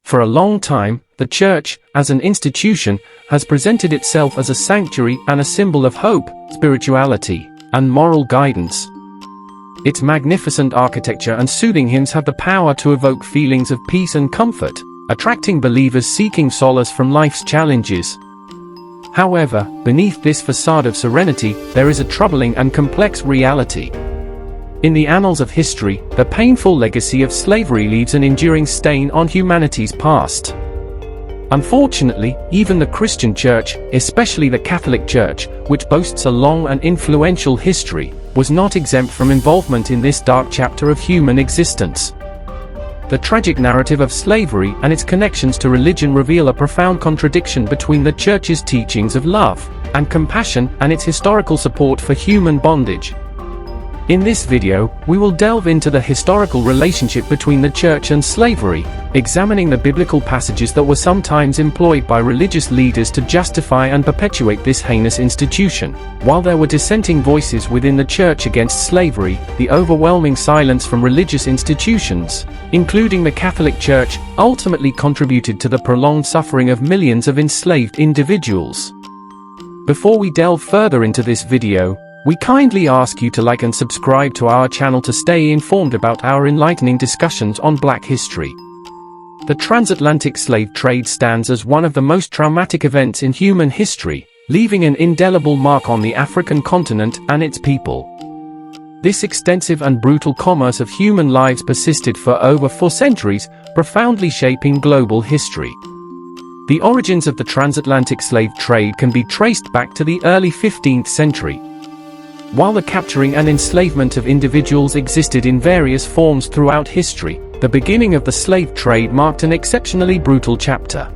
For a long time, the Church, as an institution, has presented itself as a sanctuary and a symbol of hope, spirituality, and moral guidance. Its magnificent architecture and soothing hymns have the power to evoke feelings of peace and comfort, attracting believers seeking solace from life's challenges. However, beneath this facade of serenity, there is a troubling and complex reality. In the annals of history, the painful legacy of slavery leaves an enduring stain on humanity's past. Unfortunately, even the Christian Church, especially the Catholic Church, which boasts a long and influential history, was not exempt from involvement in this dark chapter of human existence. The tragic narrative of slavery and its connections to religion reveal a profound contradiction between the Church's teachings of love and compassion and its historical support for human bondage. In this video, we will delve into the historical relationship between the Church and slavery, examining the biblical passages that were sometimes employed by religious leaders to justify and perpetuate this heinous institution. While there were dissenting voices within the Church against slavery, the overwhelming silence from religious institutions, including the Catholic Church, ultimately contributed to the prolonged suffering of millions of enslaved individuals. Before we delve further into this video, we kindly ask you to like and subscribe to our channel to stay informed about our enlightening discussions on Black history. The transatlantic slave trade stands as one of the most traumatic events in human history, leaving an indelible mark on the African continent and its people. This extensive and brutal commerce of human lives persisted for over 4 centuries, profoundly shaping global history. The origins of the transatlantic slave trade can be traced back to the early 15th century. While the capturing and enslavement of individuals existed in various forms throughout history, the beginning of the slave trade marked an exceptionally brutal chapter.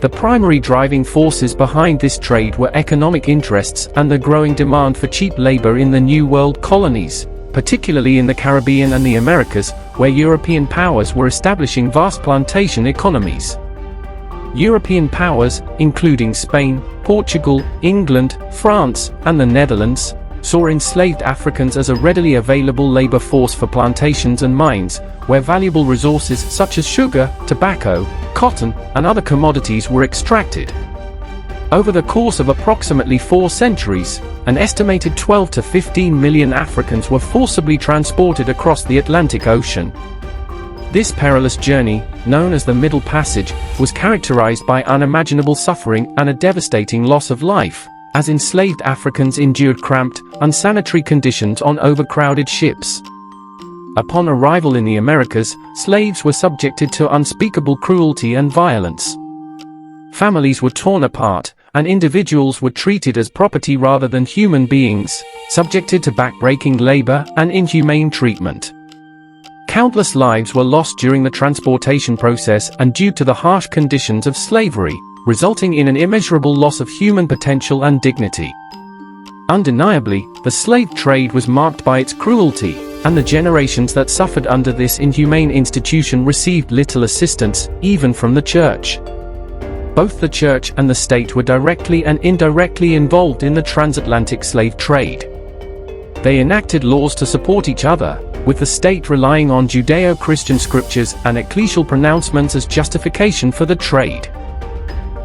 The primary driving forces behind this trade were economic interests and the growing demand for cheap labor in the New World colonies, particularly in the Caribbean and the Americas, where European powers were establishing vast plantation economies. European powers, including Spain, Portugal, England, France, and the Netherlands, saw enslaved Africans as a readily available labor force for plantations and mines, where valuable resources such as sugar, tobacco, cotton, and other commodities were extracted. Over the course of approximately 4 centuries, an estimated 12 to 15 million Africans were forcibly transported across the Atlantic Ocean. This perilous journey, known as the Middle Passage, was characterized by unimaginable suffering and a devastating loss of life, as enslaved Africans endured cramped, unsanitary conditions on overcrowded ships. Upon arrival in the Americas, slaves were subjected to unspeakable cruelty and violence. Families were torn apart, and individuals were treated as property rather than human beings, subjected to back-breaking labor and inhumane treatment. Countless lives were lost during the transportation process and due to the harsh conditions of slavery, resulting in an immeasurable loss of human potential and dignity. Undeniably, the slave trade was marked by its cruelty, and the generations that suffered under this inhumane institution received little assistance, even from the Church. Both the Church and the state were directly and indirectly involved in the transatlantic slave trade. They enacted laws to support each other, with the state relying on Judeo-Christian scriptures and ecclesial pronouncements as justification for the trade.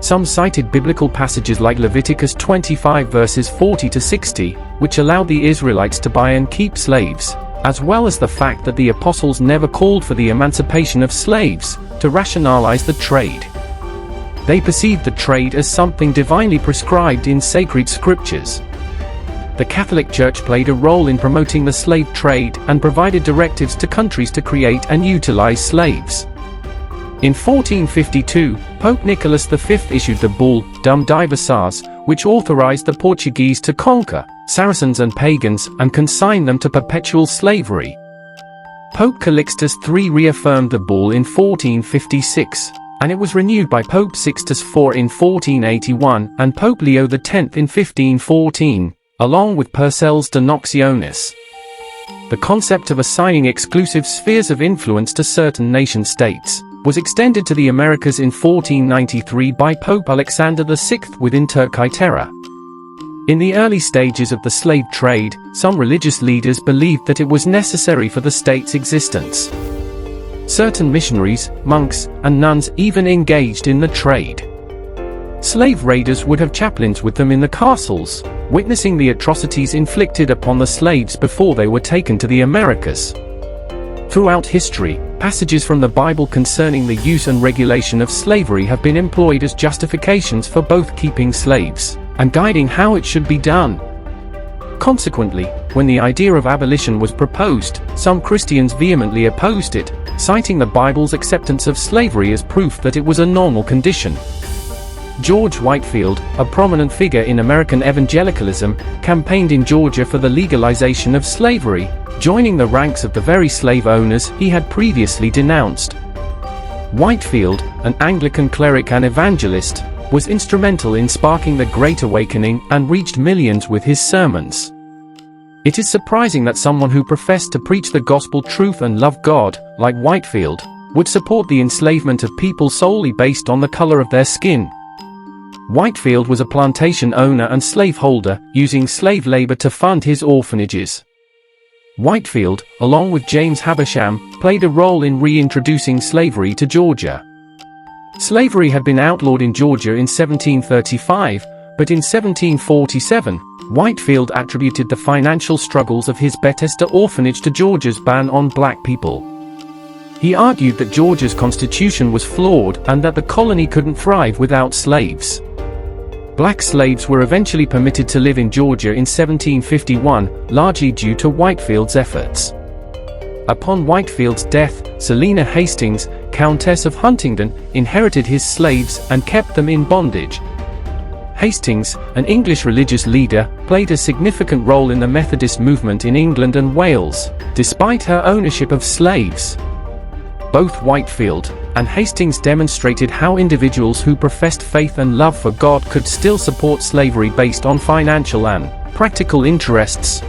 Some cited biblical passages like Leviticus 25 verses 40 to 60, which allowed the Israelites to buy and keep slaves, as well as the fact that the apostles never called for the emancipation of slaves, to rationalize the trade. They perceived the trade as something divinely prescribed in sacred scriptures. The Catholic Church played a role in promoting the slave trade and provided directives to countries to create and utilize slaves. In 1452, Pope Nicholas V issued the bull, Dum Diversas, which authorized the Portuguese to conquer Saracens and pagans and consign them to perpetual slavery. Pope Calixtus III reaffirmed the bull in 1456, and it was renewed by Pope Sixtus IV in 1481 and Pope Leo X in 1514, along with Purcell's De Noxionis. The concept of assigning exclusive spheres of influence to certain nation-states was extended to the Americas in 1493 by Pope Alexander VI within Turkey Terror. In the early stages of the slave trade, some religious leaders believed that it was necessary for the state's existence. Certain missionaries, monks, and nuns even engaged in the trade. Slave raiders would have chaplains with them in the castles, witnessing the atrocities inflicted upon the slaves before they were taken to the Americas. Throughout history, passages from the Bible concerning the use and regulation of slavery have been employed as justifications for both keeping slaves and guiding how it should be done. Consequently, when the idea of abolition was proposed, some Christians vehemently opposed it, citing the Bible's acceptance of slavery as proof that it was a normal condition. George Whitefield, a prominent figure in American evangelicalism, campaigned in Georgia for the legalization of slavery, joining the ranks of the very slave owners he had previously denounced. Whitefield, an Anglican cleric and evangelist, was instrumental in sparking the Great Awakening and reached millions with his sermons. It is surprising that someone who professed to preach the gospel truth and love God, like Whitefield, would support the enslavement of people solely based on the color of their skin. Whitefield was a plantation owner and slaveholder, using slave labor to fund his orphanages. Whitefield, along with James Habersham, played a role in reintroducing slavery to Georgia. Slavery had been outlawed in Georgia in 1735, but in 1747, Whitefield attributed the financial struggles of his Bethesda orphanage to Georgia's ban on black people. He argued that Georgia's constitution was flawed and that the colony couldn't thrive without slaves. Black slaves were eventually permitted to live in Georgia in 1751, largely due to Whitefield's efforts. Upon Whitefield's death, Selina Hastings, Countess of Huntingdon, inherited his slaves and kept them in bondage. Hastings, an English religious leader, played a significant role in the Methodist movement in England and Wales, despite her ownership of slaves. Both Whitefield and Hastings demonstrated how individuals who professed faith and love for God could still support slavery based on financial and practical interests.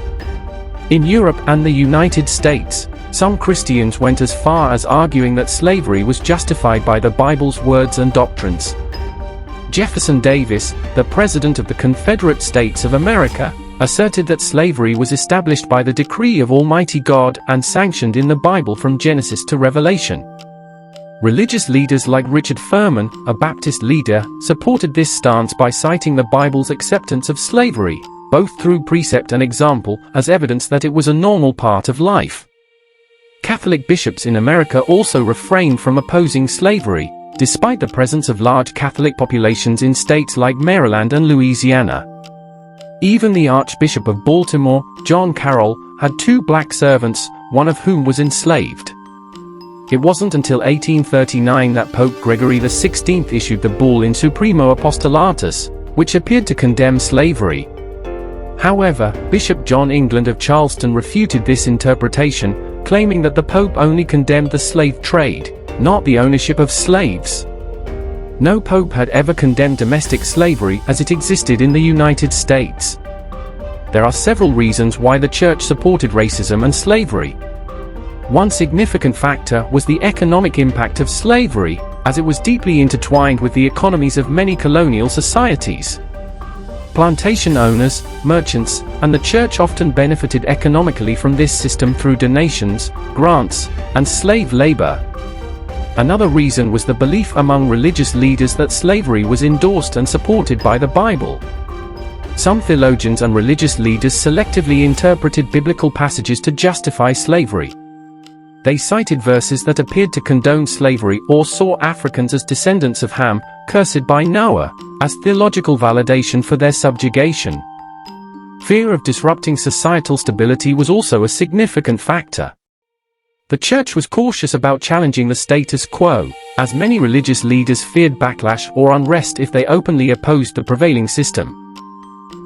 In Europe and the United States, some Christians went as far as arguing that slavery was justified by the Bible's words and doctrines. Jefferson Davis, the President of the Confederate States of America, asserted that slavery was established by the decree of Almighty God and sanctioned in the Bible from Genesis to Revelation. Religious leaders like Richard Furman, a Baptist leader, supported this stance by citing the Bible's acceptance of slavery, both through precept and example, as evidence that it was a normal part of life. Catholic bishops in America also refrained from opposing slavery, despite the presence of large Catholic populations in states like Maryland and Louisiana. Even the Archbishop of Baltimore, John Carroll, had 2 black servants, one of whom was enslaved. It wasn't until 1839 that Pope Gregory XVI issued the bull In Supremo Apostolatus, which appeared to condemn slavery. However, Bishop John England of Charleston refuted this interpretation, claiming that the Pope only condemned the slave trade, not the ownership of slaves. No pope had ever condemned domestic slavery as it existed in the United States. There are several reasons why the Church supported racism and slavery. One significant factor was the economic impact of slavery, as it was deeply intertwined with the economies of many colonial societies. Plantation owners, merchants, and the Church often benefited economically from this system through donations, grants, and slave labor. Another reason was the belief among religious leaders that slavery was endorsed and supported by the Bible. Some theologians and religious leaders selectively interpreted biblical passages to justify slavery. They cited verses that appeared to condone slavery or saw Africans as descendants of Ham, cursed by Noah, as theological validation for their subjugation. Fear of disrupting societal stability was also a significant factor. The Church was cautious about challenging the status quo, as many religious leaders feared backlash or unrest if they openly opposed the prevailing system.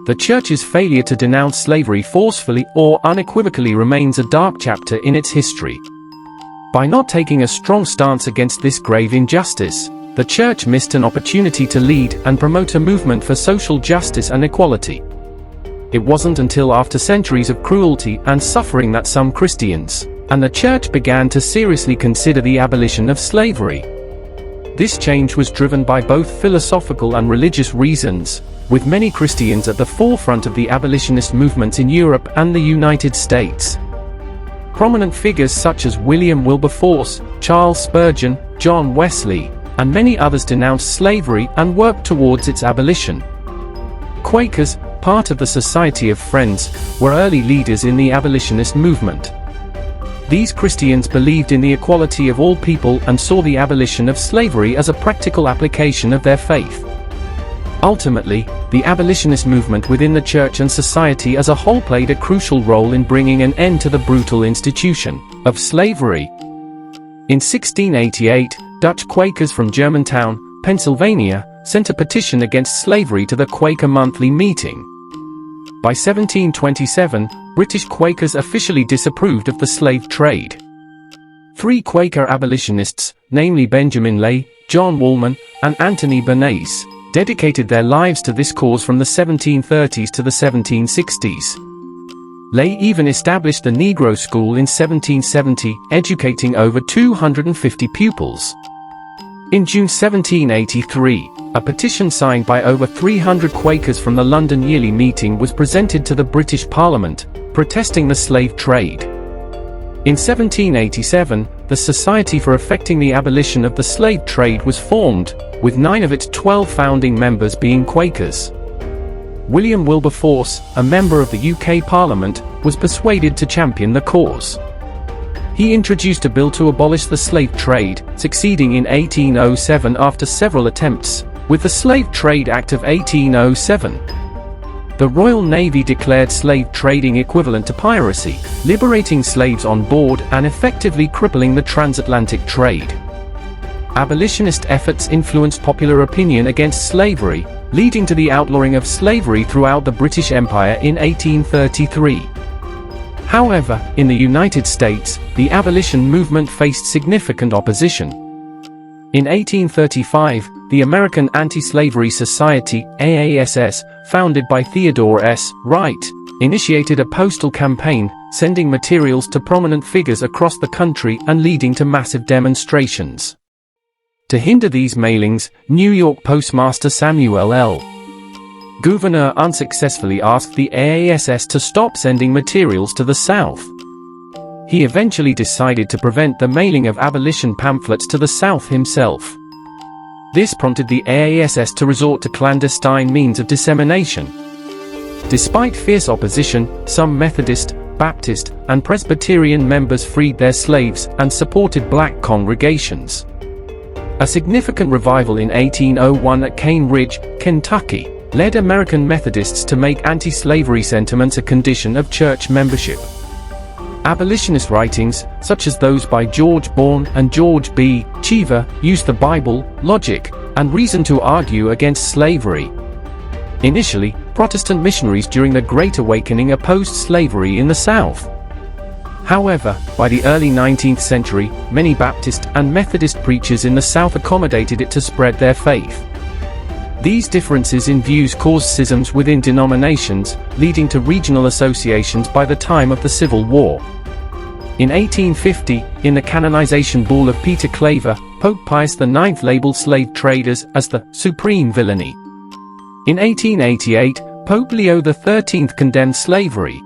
The Church's failure to denounce slavery forcefully or unequivocally remains a dark chapter in its history. By not taking a strong stance against this grave injustice, the Church missed an opportunity to lead and promote a movement for social justice and equality. It wasn't until after centuries of cruelty and suffering that some Christians and the Church began to seriously consider the abolition of slavery. This change was driven by both philosophical and religious reasons, with many Christians at the forefront of the abolitionist movements in Europe and the United States. Prominent figures such as William Wilberforce, Charles Spurgeon, John Wesley, and many others denounced slavery and worked towards its abolition. Quakers, part of the Society of Friends, were early leaders in the abolitionist movement. These Christians believed in the equality of all people and saw the abolition of slavery as a practical application of their faith. Ultimately, the abolitionist movement within the church and society as a whole played a crucial role in bringing an end to the brutal institution of slavery. In 1688, Dutch Quakers from Germantown, Pennsylvania, sent a petition against slavery to the Quaker Monthly Meeting. By 1727, British Quakers officially disapproved of the slave trade. 3 Quaker abolitionists, namely Benjamin Lay, John Woolman, and Anthony Bernays, dedicated their lives to this cause from the 1730s to the 1760s. Lay even established the Negro School in 1770, educating over 250 pupils. In June 1783, a petition signed by over 300 Quakers from the London Yearly Meeting was presented to the British Parliament, protesting the slave trade. In 1787, the Society for Effecting the Abolition of the Slave Trade was formed, with 9 of its 12 founding members being Quakers. William Wilberforce, a member of the UK Parliament, was persuaded to champion the cause. He introduced a bill to abolish the slave trade, succeeding in 1807 after several attempts, with the Slave Trade Act of 1807. The Royal Navy declared slave trading equivalent to piracy, liberating slaves on board and effectively crippling the transatlantic trade. Abolitionist efforts influenced popular opinion against slavery, leading to the outlawing of slavery throughout the British Empire in 1833. However, in the United States, the abolition movement faced significant opposition. In 1835, the American Anti-Slavery Society, AASS, founded by Theodore S. Wright, initiated a postal campaign, sending materials to prominent figures across the country and leading to massive demonstrations. To hinder these mailings, New York Postmaster Samuel L. Gouverneur unsuccessfully asked the AASS to stop sending materials to the South. He eventually decided to prevent the mailing of abolition pamphlets to the South himself. This prompted the AASS to resort to clandestine means of dissemination. Despite fierce opposition, some Methodist, Baptist, and Presbyterian members freed their slaves and supported black congregations. A significant revival in 1801 at Cane Ridge, Kentucky, led American Methodists to make anti-slavery sentiments a condition of church membership. Abolitionist writings, such as those by George Bourne and George B. Cheever, used the Bible, logic, and reason to argue against slavery. Initially, Protestant missionaries during the Great Awakening opposed slavery in the South. However, by the early 19th century, many Baptist and Methodist preachers in the South accommodated it to spread their faith. These differences in views caused schisms within denominations, leading to regional associations by the time of the Civil War. In 1850, in the canonization bull of Peter Claver, Pope Pius IX labeled slave traders as the supreme villainy. In 1888, Pope Leo XIII condemned slavery.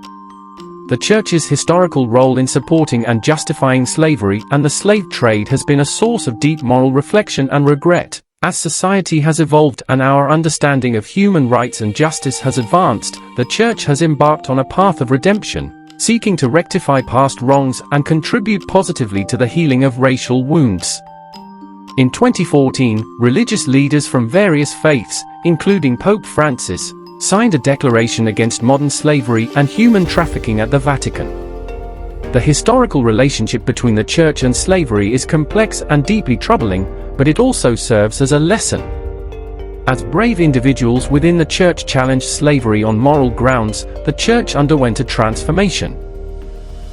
The Church's historical role in supporting and justifying slavery and the slave trade has been a source of deep moral reflection and regret. As society has evolved and our understanding of human rights and justice has advanced, the Church has embarked on a path of redemption, seeking to rectify past wrongs and contribute positively to the healing of racial wounds. In 2014, religious leaders from various faiths, including Pope Francis, signed a declaration against modern slavery and human trafficking at the Vatican. The historical relationship between the Church and slavery is complex and deeply troubling, but it also serves as a lesson. As brave individuals within the Church challenged slavery on moral grounds, the Church underwent a transformation.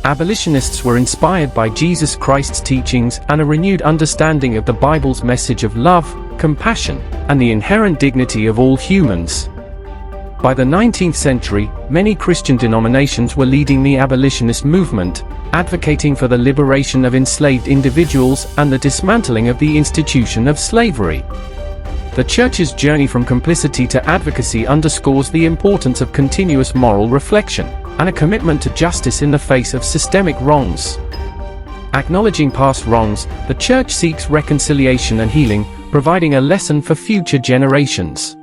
Abolitionists were inspired by Jesus Christ's teachings and a renewed understanding of the Bible's message of love, compassion, and the inherent dignity of all humans. By the 19th century, many Christian denominations were leading the abolitionist movement, advocating for the liberation of enslaved individuals and the dismantling of the institution of slavery. The Church's journey from complicity to advocacy underscores the importance of continuous moral reflection. and a commitment to justice in the face of systemic wrongs. Acknowledging past wrongs, the Church seeks reconciliation and healing, providing a lesson for future generations.